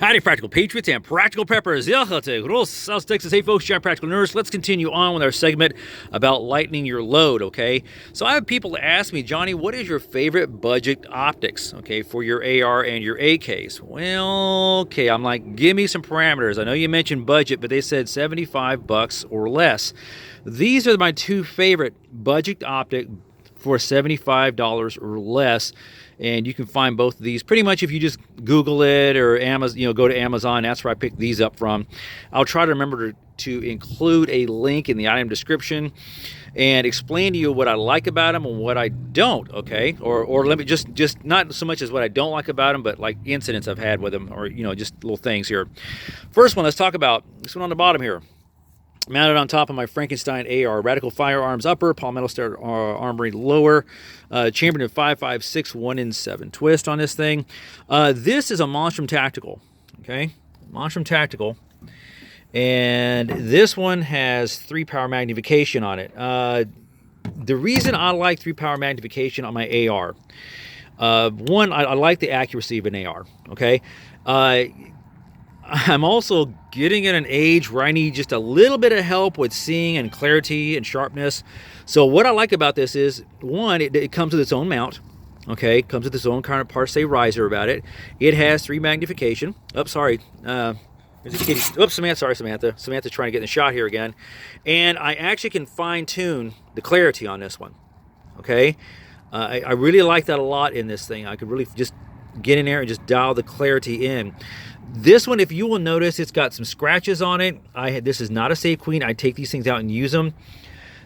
Howdy, Practical Patriots and Practical Preppers. South Texas. Hey, folks, Jack Practical Nurse. Let's continue on with our segment about lightening your load, okay? So I have people ask me, Johnny, what is your favorite budget optics, okay, for your AR and your AKs? Well, okay, I'm like, give me some parameters. I know you mentioned budget, but they said $75 or less. These are my two favorite budget optic for $75 or less. And you can find both of these pretty much if you just Google it or Amazon, go to Amazon. That's where I picked these up from. I'll try to remember to include a link in the item description and explain to you what I like about them and what I don't, okay? Or let me just not so much as what I don't like about them, but like incidents I've had with them, or just little things here. First one, let's talk about this one on the bottom here. Mounted on top of my Frankenstein AR, Radical Firearms upper, Palmetto Star Armory lower, chambered in 5.56 1-in-7 twist on this thing. This is a Monstrum Tactical, okay? Monstrum Tactical. And this one has 3-power magnification on it. The reason I like 3-power magnification on my AR, one, I like the accuracy of an AR, okay? I'm also getting at an age where I need just a little bit of help with seeing and clarity and sharpness. So what I like about this is, one, it comes with its own mount. Okay, it comes with its own kind of Parse riser about it. It has 3 magnification. Oops, sorry. There's a kitty. Oops, Samantha. Sorry, Samantha. Samantha's trying to get in the shot here again. And I actually can fine tune the clarity on this one. Okay, I really like that a lot in this thing. I could really just get in there and just dial the clarity in. This one, if you will notice, it's got some scratches on it. This is not a Safe Queen. I take these things out and use them.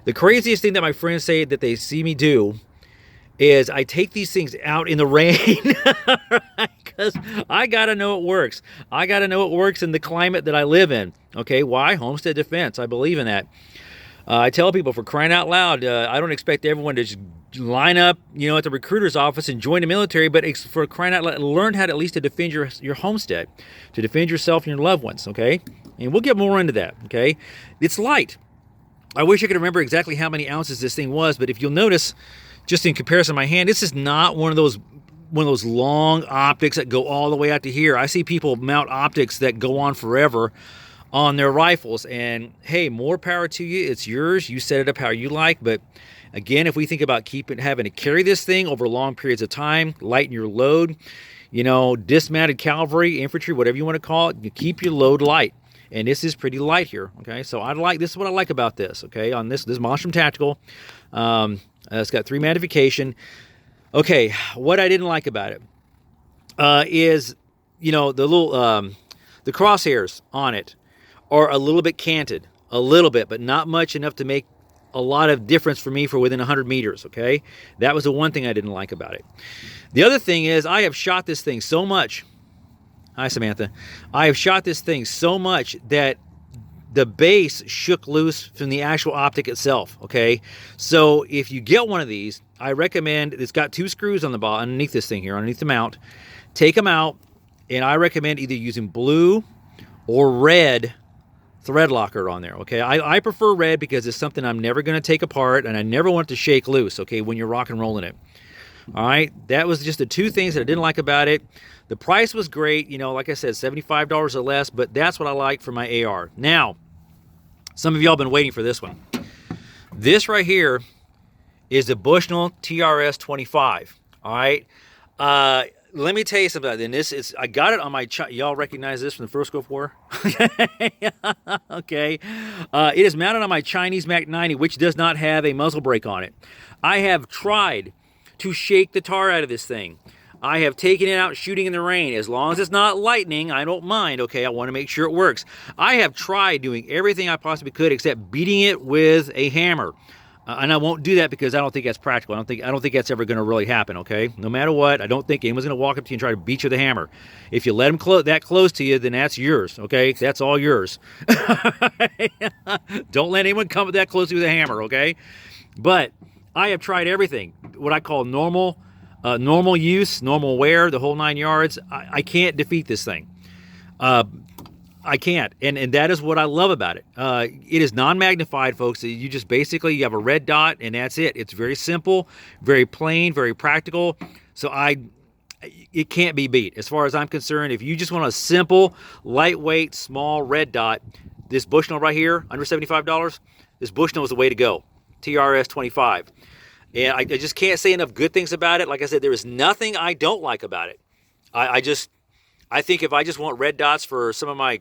The craziest thing that my friends say that they see me do is I take these things out in the rain because I gotta know it works. I gotta know it works in the climate that I live in. Okay, why? Homestead defense. I believe in that. I tell people, for crying out loud, I don't expect everyone to just line up, at the recruiter's office and join the military, but for crying out loud, learn how to at least to defend your homestead, to defend yourself and your loved ones, okay? And we'll get more into that, okay? It's light. I wish I could remember exactly how many ounces this thing was, but if you'll notice, just in comparison to my hand, this is not one of those long optics that go all the way out to here. I see people mount optics that go on forever on their rifles, and hey, more power to you. It's yours. You set it up how you like. But again, if we think about having to carry this thing over long periods of time, lighten your load, dismounted cavalry, infantry, whatever you want to call it, you keep your load light. And this is pretty light here. Okay, so this is what I like about this. Okay, on this Monstrum Tactical, it's got 3 magnification. Okay, what I didn't like about it is the little the crosshairs on it are a little bit canted, a little bit, but not much enough to make a lot of difference for me for within 100 meters, okay? That was the one thing I didn't like about it. The other thing is I have shot this thing so much. Hi, Samantha. I have shot this thing so much that the base shook loose from the actual optic itself, okay? So if you get one of these, I recommend, it's got 2 screws on the bottom, underneath this thing here, underneath the mount. Take them out, and I recommend either using blue or red thread locker on there, okay? I prefer red because it's something I'm never going to take apart, and I never want it to shake loose, okay, when you're rock and rolling it. All right, that was just the 2 things that I didn't like about it. The price was great, like I said, $75 or less, but that's what I like for my AR. Now, some of y'all been waiting for this one. This right here is the Bushnell TRS25, all right? Let me tell you something. And I got it on my, y'all recognize this from the First Gulf War? Okay. It is mounted on my Chinese Mac 90, which does not have a muzzle brake on it. I have tried to shake the tar out of this thing. I have taken it out shooting in the rain. As long as it's not lightning, I don't mind, okay? I want to make sure it works. I have tried doing everything I possibly could except beating it with a hammer. And I won't do that because I don't think that's practical. I don't think that's ever going to really happen, okay? No matter what, I don't think anyone's going to walk up to you and try to beat you with a hammer. If you let them that close to you, then that's yours, okay? That's all yours. Don't let anyone come that close to you with a hammer, okay? But I have tried everything, what I call normal use, normal wear, the whole 9 yards. I can't defeat this thing. I can't, and that is what I love about it. It is non-magnified, folks. You just basically, you have a red dot, and that's it. It's very simple, very plain, very practical. So it can't be beat. As far as I'm concerned, if you just want a simple, lightweight, small red dot, this Bushnell right here, under $75, this Bushnell is the way to go. TRS25. And I just can't say enough good things about it. Like I said, there is nothing I don't like about it. I think if I just want red dots for some of my,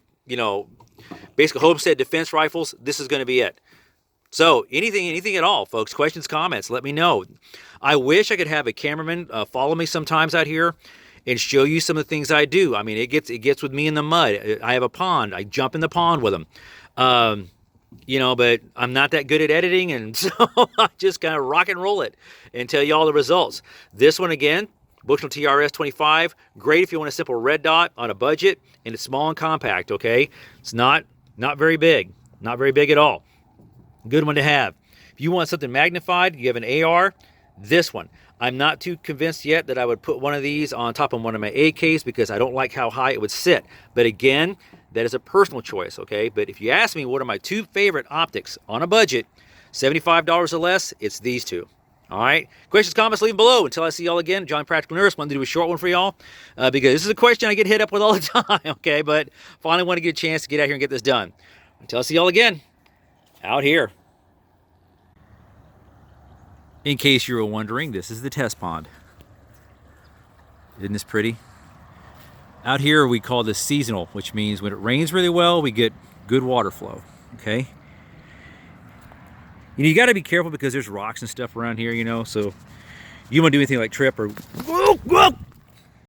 basic homestead defense rifles, this is going to be it. So anything at all, folks, questions, comments, let me know. I wish I could have a cameraman follow me sometimes out here and show you some of the things I do. I mean, it gets with me in the mud. I have a pond. I jump in the pond with them. But I'm not that good at editing, and so I just kind of rock and roll it and tell you all the results. This one again, Bushnell TRS25, great if you want a simple red dot on a budget, and it's small and compact, okay? It's not very big, not very big at all. Good one to have. If you want something magnified, you have an AR, this one. I'm not too convinced yet that I would put one of these on top of one of my AKs because I don't like how high it would sit. But again, that is a personal choice, okay? But if you ask me what are my two favorite optics on a budget, $75 or less, it's these two. All right? Questions, comments, leave them below. Until I see y'all again, John Practical Nurse, wanted to do a short one for y'all because this is a question I get hit up with all the time, okay? But finally want to get a chance to get out here and get this done. Until I see y'all again, out here. In case you were wondering, this is the test pond. Isn't this pretty? Out here we call this seasonal, which means when it rains really well, we get good water flow, okay? You got to be careful because there's rocks and stuff around here, so you don't want to do anything like trip or...